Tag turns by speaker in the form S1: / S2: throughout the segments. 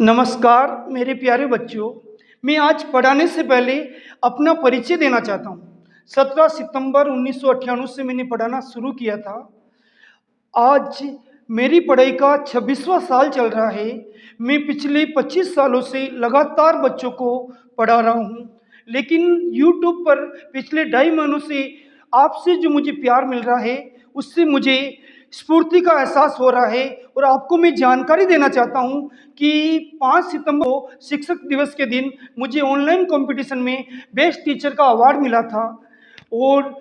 S1: नमस्कार मेरे प्यारे बच्चों। मैं आज पढ़ाने से पहले अपना परिचय देना चाहता हूँ। 17 सितंबर 1998 से मैंने पढ़ाना शुरू किया था। आज मेरी पढ़ाई का 26वां साल चल रहा है। मैं पिछले 25 सालों से लगातार बच्चों को पढ़ा रहा हूँ, लेकिन YouTube पर पिछले 2.5 महीनों से आपसे जो मुझे प्यार मिल रहा है, उससे मुझे स्फूर्ति का एहसास हो रहा है। और आपको मैं जानकारी देना चाहता हूं कि 5 सितंबर को शिक्षक दिवस के दिन मुझे ऑनलाइन कंपटीशन में बेस्ट टीचर का अवार्ड मिला था, और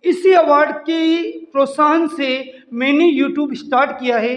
S1: इसी अवार्ड के प्रोत्साहन से मैंने YouTube स्टार्ट किया है।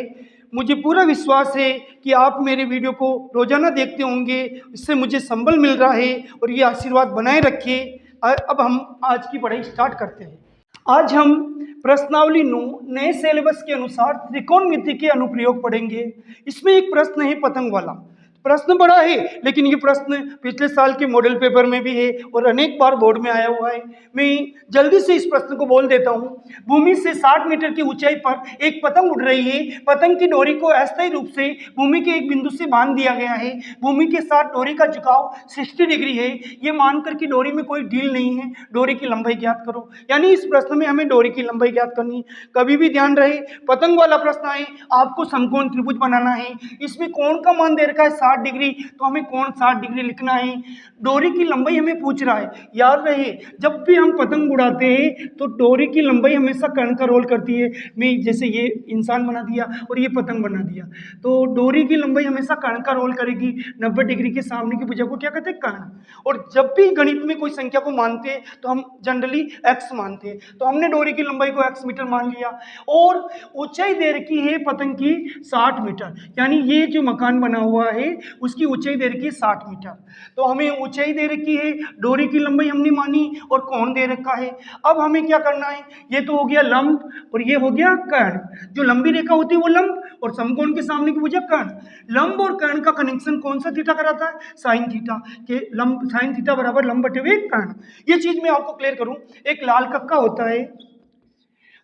S1: मुझे पूरा विश्वास है कि आप मेरे वीडियो को रोजाना देखते होंगे, इससे मुझे संबल मिल रहा है और ये आशीर्वाद बनाए रखिए। अब हम आज की पढ़ाई स्टार्ट करते हैं। आज हम प्रश्नावली 9 नए सिलेबस के अनुसार त्रिकोणमिति के अनुप्रयोग पढ़ेंगे। इसमें एक प्रश्न है पतंग वाला। प्रश्न बड़ा है, लेकिन ये प्रश्न पिछले साल के मॉडल पेपर में भी है और अनेक बार बोर्ड में आया हुआ है। मैं जल्दी से इस प्रश्न को बोल देता हूँ। भूमि से 60 मीटर की ऊंचाई पर एक पतंग उड़ रही है। पतंग की डोरी को अस्थायी रूप से भूमि के एक बिंदु से बांध दिया गया है। भूमि के साथ डोरी का झुकाव 60 डिग्री है। ये मानकर कि डोरी में कोई ढील नहीं है। डोरी की लंबाई ज्ञात करो। यानी इस प्रश्न में हमें डोरी की लंबाई ज्ञात करनी है। कभी भी ध्यान रहे, पतंग वाला प्रश्न है, आपको समकोण त्रिभुज बनाना है। इसमें कोण का मान दे रखा है 60 डिग्री, तो हमें कोण 60 डिग्री लिखना है। डोरी की लंबाई हमें पूछ रहा है। याद रहे, जब भी हम पतंग उड़ाते हैं तो डोरी की लंबाई हमेशा कर्ण का रोल करती है। मैं जैसे ये इंसान बना दिया और ये पतंग बना दिया, तो डोरी की लंबाई हमेशा कर्ण का रोल करेगी। 90 डिग्री के सामने की भुजा को क्या कहते हैं? कर्ण। और जब भी गणित में कोई संख्या को मानते हैं तो हम जनरली x मानते हैं, तो हमने डोरी की लंबाई को x मीटर मान लिया। और ऊंचाई दे रखी है पतंग की 60 मीटर, यानी ये जो मकान बना हुआ है उसकी ऊंचाई दे रखी है 60 मीटर। तो हमें ऊंचाई दे रखी है, डोरी की लंबाई हमने मानी और कोण दे रखा है। अब हमें क्या करना है? ये तो हो गया लंब और ये हो गया कर्ण। जो लंबी रेखा होती है वो लंब और समकोण के सामने की भुजा कर्ण। लंब और कर्ण का कनेक्शन कौन सा थीटा कराता है? Sine theta. के लंब साइन थीटा बराबर लंब बटे कर्ण। ये चीज मैं आपको क्लियर करूं। एक लाल कक्का होता है,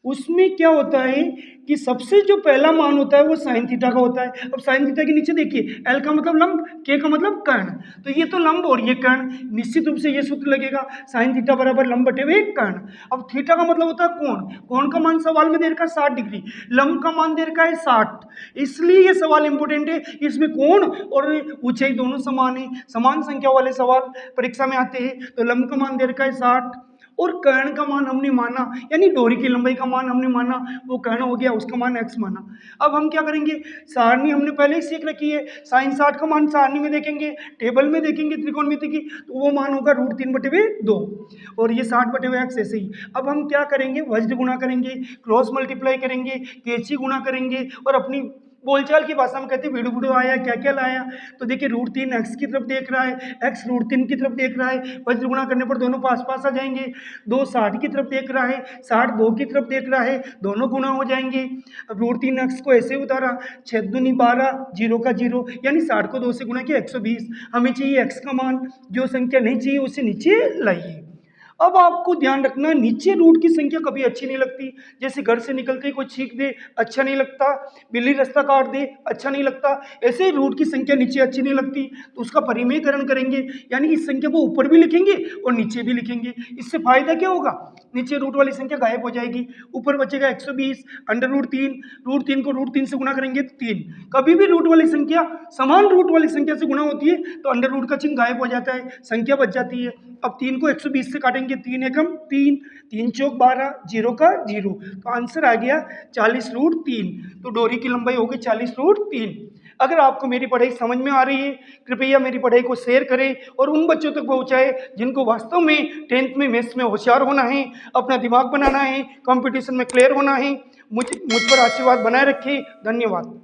S1: उसमें क्या होता है कि सबसे जो पहला मान होता है वो साइन थीटा का होता है। अब साइन थीटा के नीचे देखिए, एल का मतलब लंब, के का मतलब कर्ण, तो ये तो लंब और ये कर्ण। निश्चित रूप से ये सूत्र लगेगा, साइन थीटा बराबर लंब बटे कर्ण। अब थीटा का मतलब होता है कोण। कोण का मान सवाल में दे रखा है 60 डिग्री, लंब का मान दे रखा है 60, इसलिए ये सवाल इंपोर्टेंट है। इसमें कोण और ऊंचाई दोनों समान है। समान संख्या वाले सवाल परीक्षा में आते हैं। तो लंब का मान दे रखा है 60 और कर्ण का मान हमने माना, यानी डोरी की लंबाई का मान हमने माना, वो कर्ण हो गया, उसका मान x माना। अब हम क्या करेंगे? सारणी हमने पहले ही सीख रखी है। साइन 60 का मान सारणी में देखेंगे, टेबल में देखेंगे त्रिकोणमिति की, तो वो मान होगा √3/2 और ये 60/x ऐसे ही। अब हम क्या करेंगे? वज्र गुणा करेंगे, क्रॉस मल्टीप्लाई करेंगे, कैंची गुणा करेंगे और अपनी बोलचाल की भाषा में कहते हैं वीडियो आया, क्या क्या लाया। तो देखिए √3 x की तरफ देख रहा है, x √3 की तरफ देख रहा है। वज्र गुणा करने पर दोनों पास पास आ जाएंगे। 2 60 की तरफ देख रहा है, 60 2 की तरफ देख रहा है, दोनों गुणा हो जाएंगे। अब √3 x को ऐसे उतारा, 6 दूनी 12, 0 का 0, यानी 60 को 2 से गुणा किया 120। हमें चाहिए x का मान, जो संख्या नहीं चाहिए उसे नीचे लाइए। अब आपको ध्यान रखना, नीचे रूट की संख्या कभी अच्छी नहीं लगती। जैसे घर से निकलते ही कोई छींक दे, अच्छा नहीं लगता। बिल्ली रास्ता काट दे, अच्छा नहीं लगता। ऐसे ही रूट की संख्या नीचे अच्छी नहीं लगती, तो उसका परिमेयकरण करेंगे, यानी इस संख्या को ऊपर भी लिखेंगे और नीचे भी लिखेंगे। इससे फायदा क्या होगा? नीचे रूट वाली संख्या गायब हो जाएगी, ऊपर बचेगा 120 √3। √3 को √3 से गुणा करेंगे तो 3। कभी भी रूट वाली संख्या समान रूट वाली संख्या से गुणा होती है तो अंडर रूट का चिन्ह गायब हो जाता है, संख्या बच जाती है। अब 3 को 120 से काटेंगे, 3 एकम 3, 3 चौक 12, 0 का 0, तो आंसर आ गया 40√3। तो डोरी की लंबाई होगी 40√3। अगर आपको मेरी पढ़ाई समझ में आ रही है, कृपया मेरी पढ़ाई को शेयर करें और उन बच्चों तक पहुंचाएं जिनको वास्तव में 10th में मैथ्स में होशियार होना है, अपना दिमाग बनाना है, कंपटीशन में क्लियर होना है। मुझ पर आशीर्वाद बनाए रखें। धन्यवाद।